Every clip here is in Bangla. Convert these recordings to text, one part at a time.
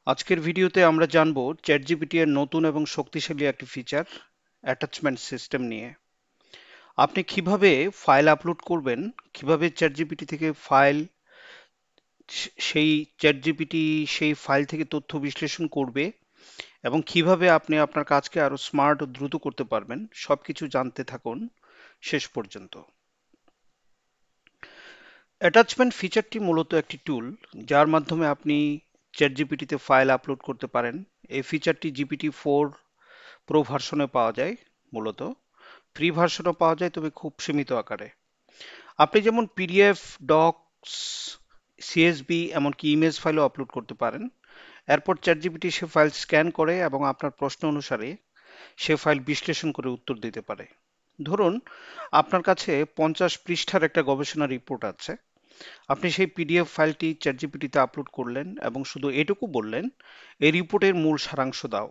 আজকের ভিডিওতে আমরা জানব চ্যাটজিপিটি এর নতুন এবং শক্তিশালী একটি ফিচার অ্যাটাচমেন্ট সিস্টেম নিয়ে। আপনি কিভাবে ফাইল আপলোড করবেন, কিভাবে চ্যাটজিপিটি থেকে ফাইল সেই চ্যাটজিপিটি সেই ফাইল থেকে তথ্য বিশ্লেষণ করবে এবং কিভাবে আপনি আপনার কাজকে আরো স্মার্ট ও দ্রুত করতে পারবেন সবকিছু জানতে থাকুন শেষ পর্যন্ত। অ্যাটাচমেন্ট ফিচারটি মূলত একটি টুল যার মাধ্যমে আপনি চ্যাটজিপিটিতে ফাইল আপলোড করতে পারেন। এই ফিচারটি জিপিটি 4 প্রো ভার্সনে পাওয়া যায়। মূলত ফ্রি ভার্সনও পাওয়া যায়, তবে খুব সীমিত আকারে। আপনি যেমন পিডিএফ, ডকস, সিএসবি, এমনকি ইমেজ ফাইলও আপলোড করতে পারেন। এরপর চ্যাটজিপিটি সে ফাইল স্ক্যান করে এবং আপনার প্রশ্ন অনুসারে সে ফাইল বিশ্লেষণ করে উত্তর দিতে পারে। ধরুন আপনার কাছে 50 পৃষ্ঠার একটা গবেষণা রিপোর্ট আছে। আপনি সেই পিডিএফ ফাইলটি চ্যাটজিপিটিতে আপলোড করলেন এবং শুধু এটুকু বললেন, এই রিপোর্টের মূল সারাংশ দাও।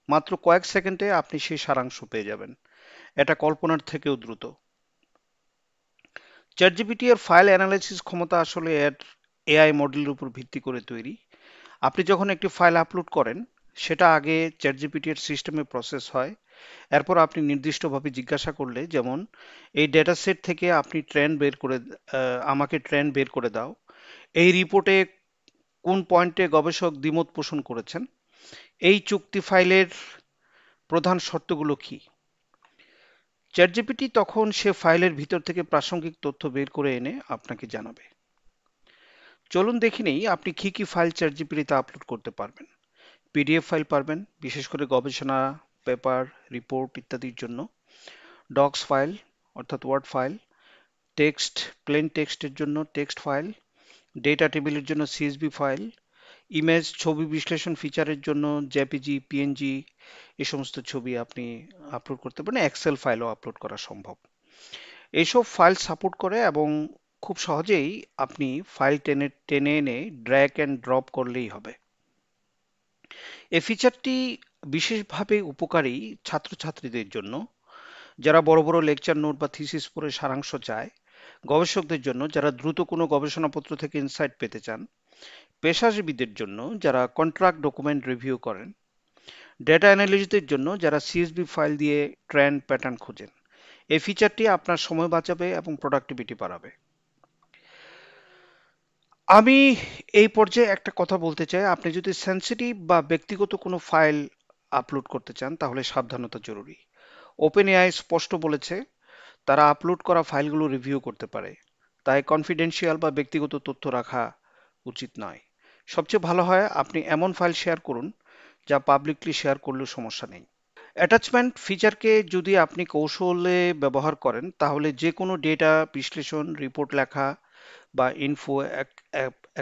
মাত্র কয়েক সেকেন্ডে আপনি সেই সারাংশ পেয়ে যাবেন। এটা কল্পনার থেকেও দ্রুত। চ্যাটজিপিটি এর ফাইল অ্যানালাইসিস ক্ষমতা আসলে এর এআই মডেলের উপর ভিত্তি করে তৈরি। আপনি যখন একটি ফাইল আপলোড করেন, সেটা আগে চ্যাটজিপিটি এর সিস্টেমে প্রসেস হয়। এরপর আপনি নির্দিষ্টভাবে জিজ্ঞাসা করলে, যেমন এই ডেটা সেট থেকে আপনি ট্রেন্ড বের করে আমাকে ট্রেন্ড বের করে দাও, এই রিপোর্টে কোন পয়েন্টে গবেষক দ্বিমত পোষণ করেছেন, এই চুক্তি ফাইলের প্রধান শর্তগুলো কি, চ্যাটজিপিটি তখন সে ফাইলের ভিতর থেকে প্রাসঙ্গিক তথ্য বের করে এনে আপনাকে জানাবে। চলুন দেখে নেই আপনি কি কি ফাইল চ্যাটজিপিটিতে আপলোড করতে পারবেন। পিডিএফ ফাইল পারবেন, বিশেষ করে গবেষণা, পেপার, রিপোর্ট ইত্যাদির জন্য। ডক্স ফাইল অর্থাৎ ওয়ার্ড ফাইল, টেক্সট, প্লেন টেক্সটের জন্য টেক্সট ফাইল, ডেটা টেবিলের জন্য সিএসভি ফাইল, ইমেজ ছবি বিশ্লেষণ ফিচারের জন্য জেপিজি, পিএনজি, এই সমস্ত ছবি আপনি আপলোড করতে পারেন। এক্সেল ফাইলও আপলোড করা সম্ভব। এইসব ফাইল সাপোর্ট করে এবং খুব সহজেই আপনি ফাইল টেনে টেনে এনে ড্র্যাগ অ্যান্ড ড্রপ করলেই হবে। এই ফিচারটি বিশেষভাবে উপকারী ছাত্রছাত্রীদের জন্য, যারা বড় বড় লেকচার নোট বা থিসিস পড়ে সারাংশ চায়, গবেষকদের জন্য যারা দ্রুত কোনো গবেষণাপত্র থেকে ইনসাইট পেতে চান, পেশাজীবীদের জন্য যারা কন্ট্রাক্ট ডকুমেন্ট রিভিউ করেন, ডেটা অ্যানালিস্টদের জন্য যারা সিএসভি ফাইল দিয়ে ট্রেন্ড প্যাটার্ন খোঁজেন। এই ফিচারটি আপনার সময় বাঁচাবে এবং প্রোডাক্টিভিটি বাড়াবে। আমি এই পর্যায়ে একটা কথা বলতে চাই, আপনি যদি সেনসিটিভ বা ব্যক্তিগত কোনো ফাইল আপলোড করতে চান তাহলে সাবধানতা জরুরি। ওপেন এআই স্পষ্ট বলেছে তারা আপলোড করা ফাইলগুলো রিভিউ করতে পারে, তাই কনফিডেন্সিয়াল বা ব্যক্তিগত তথ্য রাখা উচিত নয়। সবচেয়ে ভালো হয় আপনি এমন ফাইল শেয়ার করুন যা পাবলিকলি শেয়ার করলেও সমস্যা নেই। অ্যাটাচমেন্ট ফিচারকে যদি আপনি কৌশলে ব্যবহার করেন তাহলে যে কোনো ডেটা বিশ্লেষণ, রিপোর্ট লেখা বা ইনফো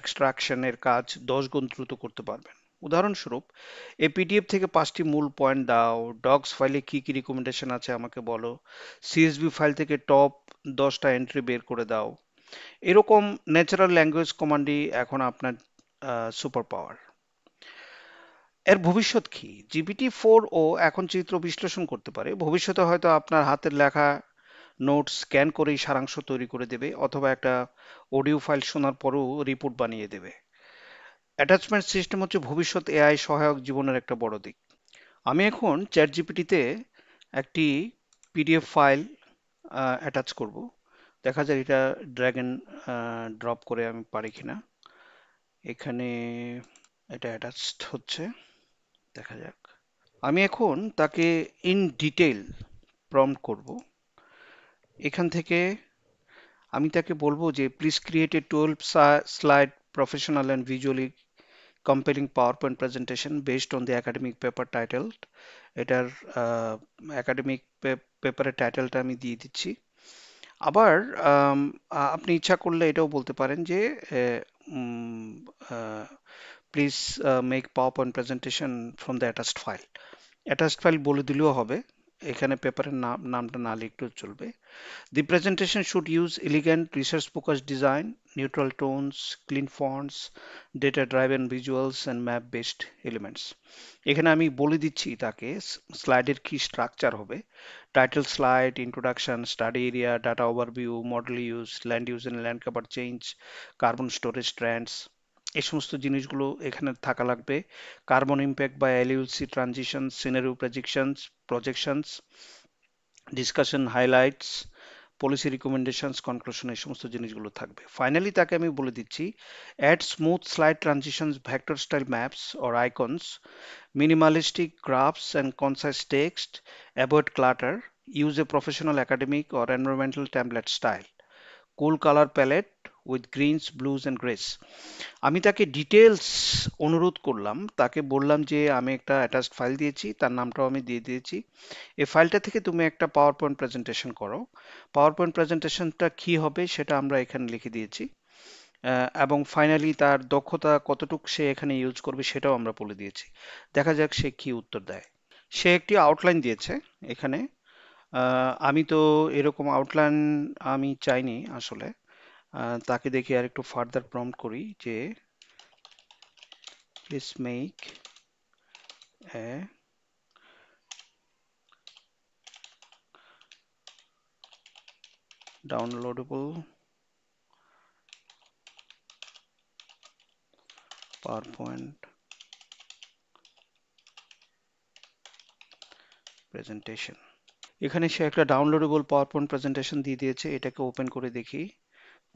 এক্সট্রাকশনের কাজ 10 গুণ দ্রুত করতে পারবেন। উদাহরণস্বরূপ, এই পিডিএফ থেকে 5টি মূল পয়েন্ট দাও, ডক্স ফাইলে কি কি রিকমেন্ডেশন আছে আমাকে বলো, সিএসভি ফাইল থেকে টপ 10টা এন্ট্রি বের করে দাও। এরকম ন্যাচারাল ল্যাঙ্গুয়েজ কমান্ডই এখন আপনার সুপার পাওয়ার। এর ভবিষ্যৎ কি? জিপিটি 4 ও এখন চিত্র বিশ্লেষণ করতে পারে। ভবিষ্যতে হয়তো আপনার হাতের লেখা নোট স্ক্যান করেই সারাংশ তৈরি করে দেবে, অথবা একটা অডিও ফাইল শোনার পরেও রিপোর্ট বানিয়ে দেবে। অ্যাটাচমেন্ট সিস্টেম হচ্ছে ভবিষ্যৎ এআই সহায়ক জীবনের একটা বড় দিক। আমি এখন চ্যাট জিপিটিতে একটি পিডিএফ ফাইল অ্যাটাচ করব। দেখা যায় এটা ড্র্যাগ এন্ড ড্রপ করে আমি পারি কিনা। এখানে এটা অ্যাটাচড হচ্ছে, দেখা যাক। আমি এখন তাকে ইন ডিটেইল প্রম্পট করব। এখান থেকে আমি তাকে বলবো যে please create a 12 slide professional and visually compelling power point presentation based on the academic paper title. এটার একাডেমিক পেপারের টাইটেলটা আমি দিয়ে দিচ্ছি। আবার আপনি ইচ্ছা করলে এটাও বলতে পারেন যে please make power point presentation from the attached file. Attached file বলে দিলেও হবে, এখানে পেপারের নামটা না লিখলেও চলবে। The presentation should use elegant, research-focused design, neutral tones, clean fonts, data-driven visuals, and map-based elements. এখানে আমি বলে দিচ্ছি তাকে স্লাইডের কি স্ট্রাকচার হবে: title slide, introduction, study area, data overview, model use, land use and land cover change, carbon storage trends, এই সমস্ত জিনিসগুলো এখানে থাকা লাগবে। কার্বন ইম্প্যাক্ট বা LUC transition, scenario projections, discussion highlights, policy recommendations, conclusion, এই সমস্ত জিনিসগুলো থাকবে। ফাইনালি তাকে আমি বলে দিচ্ছি, add smooth slide transitions, vector style maps or icons, minimalistic graphs and concise text, avoid clutter, use a professional academic or environmental template style, cool color palette with greens, blues and grays. আমি তাকে ডিটেলস অনুরোধ করলাম, তাকে বললাম যে আমি একটা অ্যাটাচড ফাইল দিয়েছি, তার নামটাও আমি দিয়ে দিয়েছি। এই ফাইলটা থেকে তুমি একটা পাওয়ার পয়েন্ট প্রেজেন্টেশন করো। পাওয়ার পয়েন্ট প্রেজেন্টেশনটা কি হবে সেটা আমরা এখানে লিখে দিয়েছি। এবং ফাইনালি তার দক্ষতা কতটুকু সে এখানে ইউজ করবে সেটাও আমরা বলে দিয়েছি। দেখা যাক সে কি উত্তর দেয়। সে একটি আউটলাইন দিয়েছে এখানে। আমি তো এরকম আউটলাইন আমি চাইনি আসলে। তাকে দেখি আর একটু ফার্দার প্রম্পট করি যে please make A downloadable power point presentation. এখানে সে একটা ডাউনলোডেবল পাওয়ার পয়েন্ট প্রেজেন্টেশন দিয়ে দিয়েছে। এটাকে ওপেন করে দেখি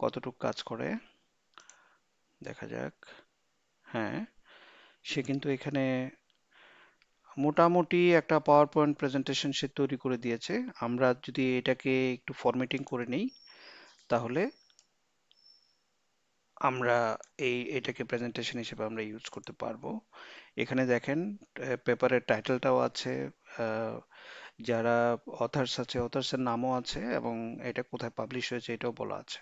কতটুকু কাজ করে। দেখা যাক। হ্যাঁ, সে কিন্তু এখানে মোটামুটি একটা পাওয়ার পয়েন্ট প্রেজেন্টেশন সে তৈরি করে দিয়েছে। আমরা যদি এটাকে একটু ফরম্যাটিং করে নিই তাহলে আমরা এটাকে প্রেজেন্টেশন হিসেবে আমরা ইউজ করতে পারবো। এখানে দেখেন পেপারের টাইটেলটাও আছে, আহ, যারা অথার্স আছে অথার্সের নামও আছে, এবং এটা কোথায় পাবলিশ হয়েছে এটাও বলা আছে।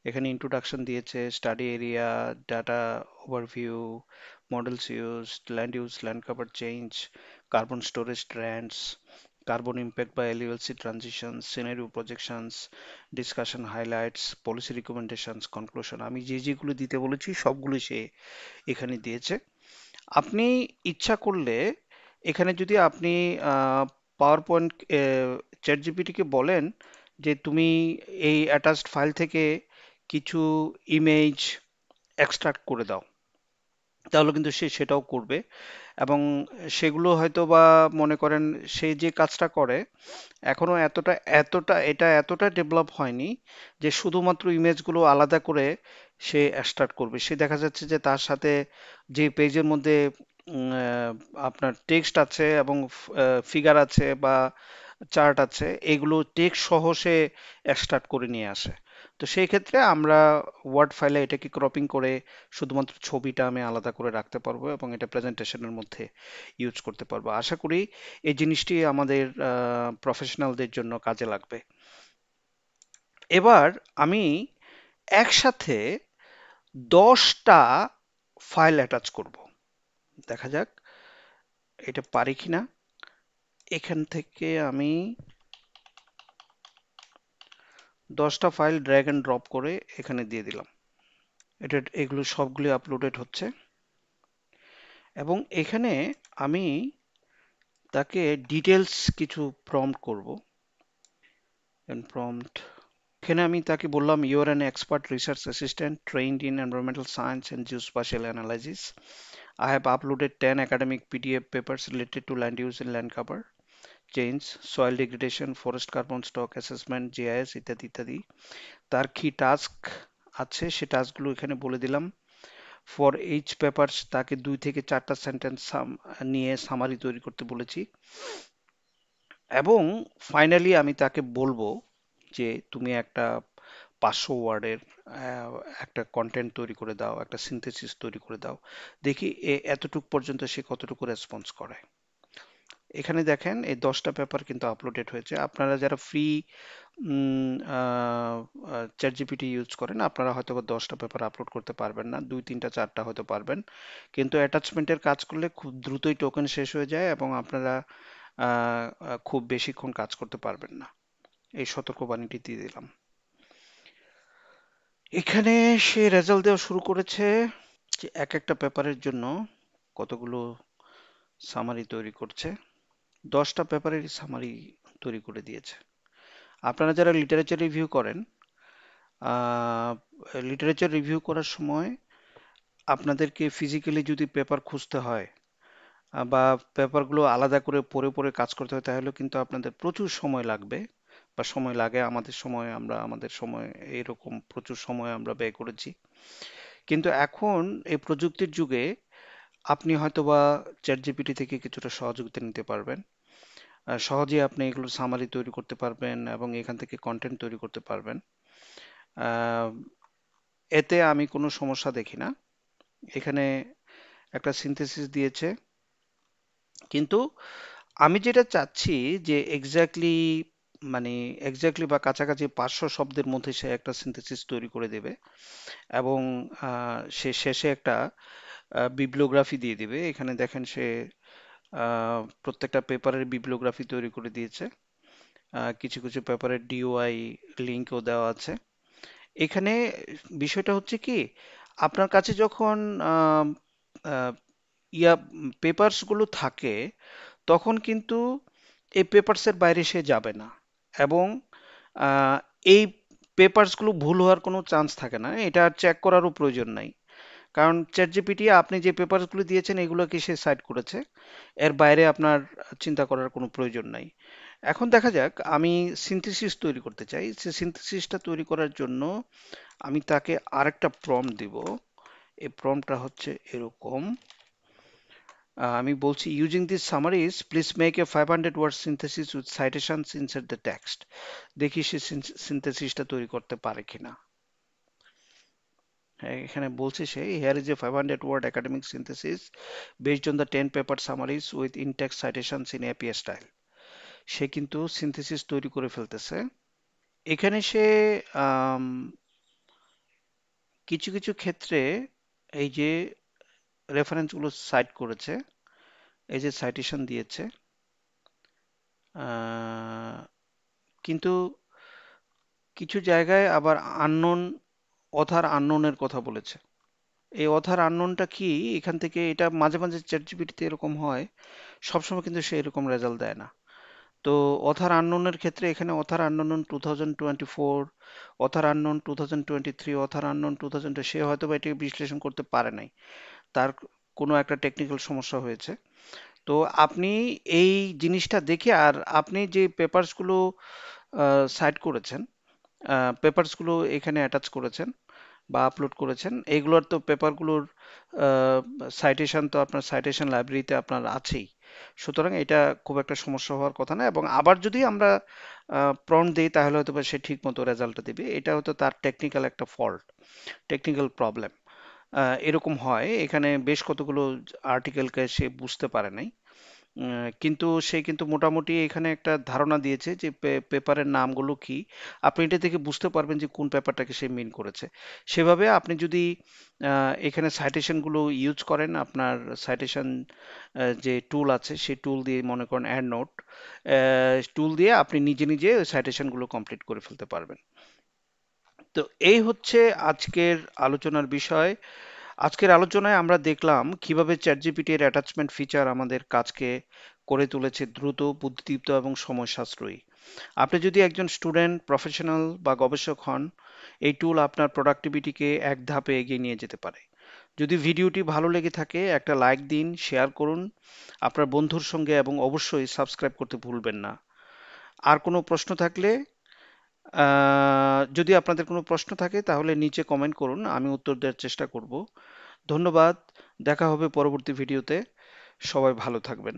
এখানে ইন্ট্রোডাকশন দিয়েছে, study area, data overview, models use, land cover change, carbon storage trends, carbon impact বা LULC transitions, scenario projections, discussion highlights, policy recommendations, conclusion. আমি যেগুলো দিতে বলেছি সবগুলো সে এখানে দিয়েছে। আপনি ইচ্ছা করলে এখানে যদি আপনি পাওয়ার পয়েন্ট চ্যাট জিপিটিকে বলেন যে তুমি এই অ্যাটাচড ফাইল থেকে কিছু ইমেজ এক্সট্রাক্ট করে দাও, তাহলে কিন্তু সে সেটাও করবে। এবং সেগুলো হয়তো বা মনে করেন সে যে কাজটা করে এখনো এতটা ডেভেলপ হয়নি যে শুধুমাত্র ইমেজগুলো আলাদা করে সে এক্সট্রাক্ট করবে। সে দেখা যাচ্ছে যে তার সাথে যে পেজের মধ্যে আপনার টেক্সট আছে এবং ফিগার আছে বা চার্ট আছে, এগুলো টেক্সট সহ সে এক্সট্রাক্ট করে নিয়ে আসে। তো সেই ক্ষেত্রে আমরা ওয়ার্ড ফাইলে এটাকে ক্রপিং করে শুধুমাত্র ছবিটা আমি আলাদা করে রাখতে পারবো এবং এটা প্রেজেন্টেশনের মধ্যে ইউজ করতে পারবো। আশা করি এই জিনিসটি আমাদের প্রফেশনালদের জন্য কাজে লাগবে। এবার আমি একসাথে 10টা ফাইল অ্যাটাচ করব। দেখা যাক এটা পারি কিনা। এখান থেকে আমি 10টা ফাইল ড্র্যাগ এন্ড ড্রপ করে এখানে দিয়ে দিলাম। এগুলো সবগুলি আপলোডেড হচ্ছে এবং এখানে আমি তাকে ডিটেলস কিছু প্রম্পট করব। প্রম্পট এখানে আমি তাকে বললাম, you are an expert research assistant trained in environmental science and geospatial analysis. I have uploaded 10 academic PDF papers related to land use and land cover change, soil degradation, forest carbon stock assessment, GIS ইত্যাদি ইত্যাদি। তার কি টাস্ক আছে সে টাস্কগুলো এখানে বলে দিলাম। ফর এইচ পেপারস তাকে 2 থেকে 4টা সেন্টেন্স নিয়ে সামারি তৈরি করতে বলেছি। এবং ফাইনালি আমি তাকে বলবো যে তুমি একটা 500 ওয়ার্ডের একটা কন্টেন্ট তৈরি করে দাও, একটা সিনথেসিস তৈরি করে দাও। দেখি এতটুক পর্যন্ত সে কতটুকু রেসপন্স করে। এখানে দেখেন এই 10টা পেপার কিন্তু আপলোডেড হয়েছে। আপনারা যারা ফ্রি চ্যাট জিপিটি ইউজ করেন আপনারা হয়তো বা 10টা পেপার আপলোড করতে পারবেন না, 2, 3, 4টা হয়তো পারবেন। কিন্তু অ্যাটাচমেন্টের কাজ করলে খুব দ্রুতই টোকেন শেষ হয়ে যায় এবং আপনারা খুব বেশিক্ষণ কাজ করতে পারবেন না। এই সতর্কবাণীটি দিয়ে দিলাম। এখানে সে রেজাল্ট দেওয়া শুরু করেছে যে এক একটা পেপারের জন্য কতগুলো সামারি তৈরি করছে। 10টা পেপারেরই সামারি তৈরি করে দিয়েছে। আপনারা যারা লিটারেচার রিভিউ করেন, লিটারেচার রিভিউ করার সময় আপনাদেরকে ফিজিক্যালি যদি পেপার খুঁজতে হয় বা পেপারগুলো আলাদা করে পড়ে পড়ে কাজ করতে হয়, তাহলে কিন্তু আপনাদের প্রচুর সময় লাগবে বা সময় লাগে। আমাদের সময় এরকম প্রচুর সময় আমরা ব্যয় করেছি। কিন্তু এখন এই প্রযুক্তির যুগে আপনি হয়তোবা চ্যাট জিপিটি থেকে কিছুটা সহযোগিতা নিতে পারবেন। সহজেই আপনি এগুলোর সামারি তৈরি করতে পারবেন এবং এখান থেকে কন্টেন্ট তৈরি করতে পারবেন। আহ, এতে আমি কোনো সমস্যা দেখি না। এখানে একটা সিনথেসিস দিয়েছে, কিন্তু আমি যেটা চাচ্ছি যে মানে এক্স্যাক্টলি বা কাছাকাছি 500 শব্দের মধ্যে সে একটা সিনথেসিস তৈরি করে দেবে এবং সে শেষে একটা বিবলিওগ্রাফি দিয়ে দিবে। এখানে দেখেন সে প্রত্যেকটা পেপারের বিবলিওগ্রাফি তৈরি করে দিয়েছে। কিছু কিছু পেপারের ডিওআই লিঙ্কও দেওয়া আছে এখানে। বিষয়টা হচ্ছে কি, আপনার কাছে যখন আম, আহ, ইয়া পেপারস গুলো থাকে, তখন কিন্তু এই পেপারসের বাইরে সে যাবে না এবং আহ, এই পেপারস গুলো ভুল হওয়ার কোনো চান্স থাকে না, এটা চেক করারও প্রয়োজন নাই। কারণ চ্যাটজিপিটি আপনি যে পেপারসগুলো দিয়েছেন এগুলোকে সে সাইড করেছে, এর বাইরে আপনার চিন্তা করার কোনো প্রয়োজন নাই। এখন দেখা যাক, আমি সিনথেসিস তৈরি করতে চাই। সে সিনথেসিসটা তৈরি করার জন্য আমি তাকে আরেকটা প্রম্পট দিব। এই প্রম্পটটা হচ্ছে এরকম। আমি বলছি, using this summaries please make a 500 word synthesis with citations inside the text. দেখি সে সিনথেসিসটা তৈরি করতে পারে কিনা। হ্যাঁ, এখানে বলছে সে, here is a 500 word academic synthesis based on the 10 paper summaries with in text citations in APA style. সে কিন্তু সিনথেসিস তৈরি করে ফেলতেছে। এখানে সে আম, কিছু কিছু ক্ষেত্রে এই যে রেফারেন্সগুলো সাইট করেছে, এই যে সাইটেশন দিয়েছে, আহ, কিন্তু কিছু জায়গায় আবার আননোন, অথার আননোনের কথা বলেছে। এই অথার আননোনটা কি, এখান থেকে এটা মাঝে মাঝে চ্যাট জিপিটিতে এরকম হয়, সবসময় কিন্তু সে এরকম রেজাল্ট দেয় না। তো অথার আননোনের ক্ষেত্রে এখানে other unknown 2024, other unknown 2023, other unknown 2000, সে হয়তো বা এটাকে বিশ্লেষণ করতে পারে নাই, তার কোনো একটা টেকনিক্যাল সমস্যা হয়েছে। তো আপনি এই জিনিসটা দেখে, আর আপনি যে পেপারসগুলো সাইট করেছেন, পেপারসগুলো এখানে অ্যাটাচ করেছেন বা আপলোড করেছেন, এইগুলোর তো পেপারগুলোর সাইটেশন তো আপনার সাইটেশন লাইব্রেরিতে আপনার আছেই। সুতরাং এটা খুব একটা সমস্যা হওয়ার কথা না, এবং আবার যদি আমরা প্রম্পট দিই তাহলে হয়তো বা সে ঠিক মতো রেজাল্টটা দিবে। এটা হয়তো তার টেকনিক্যাল একটা ফল্ট, টেকনিক্যাল প্রবলেম। এরকম হয়, এখানে বেশ কতগুলো আর্টিকেলকে সে বুঝতে পারে নাই। কিন্তু সে কিন্তু মোটামুটি এখানে একটা ধারণা দিয়েছে যে পেপারের নামগুলো কি। আপনি এটা থেকে বুঝতে পারবেন যে কোন পেপারটাকে সে মিন করেছে। সেভাবে আপনি যদি এখানে সাইটেশনগুলো ইউজ করেন, আপনার সাইটেশন যে টুল আছে সেই টুল দিয়ে, মনে করেন অ্যান্ড নোট টুল দিয়ে আপনি নিজে নিজে ওই সাইটেশনগুলো কমপ্লিট করে ফেলতে পারবেন। তো এই হচ্ছে আজকের আলোচনার বিষয়। আজকের আলোচনায় আমরা দেখলাম কিভাবে চ্যাটজিপিটি এর অ্যাটাচমেন্ট ফিচার আমাদের কাজকে করে তুলেছে দ্রুত, বুদ্ধিদীপ্ত এবং সময় সাশ্রয়ী। আপনি যদি একজন স্টুডেন্ট, প্রফেশনাল বা গবেষক হন, এই টুল আপনার প্রোডাক্টিভিটিকে এক ধাপে এগিয়ে নিয়ে যেতে পারে। যদি ভিডিওটি ভালো লেগে থাকে একটা লাইক দিন, শেয়ার করুন আপনার বন্ধুর সঙ্গে এবং অবশ্যই সাবস্ক্রাইব করতে ভুলবেন না। আর কোনো প্রশ্ন থাকলে, যদি আপনাদের কোনো প্রশ্ন থাকে তাহলে নিচে কমেন্ট করুন, আমি উত্তর দেওয়ার চেষ্টা করব। ধন্যবাদ। দেখা হবে পরবর্তী ভিডিওতে। সবাই ভালো থাকবেন।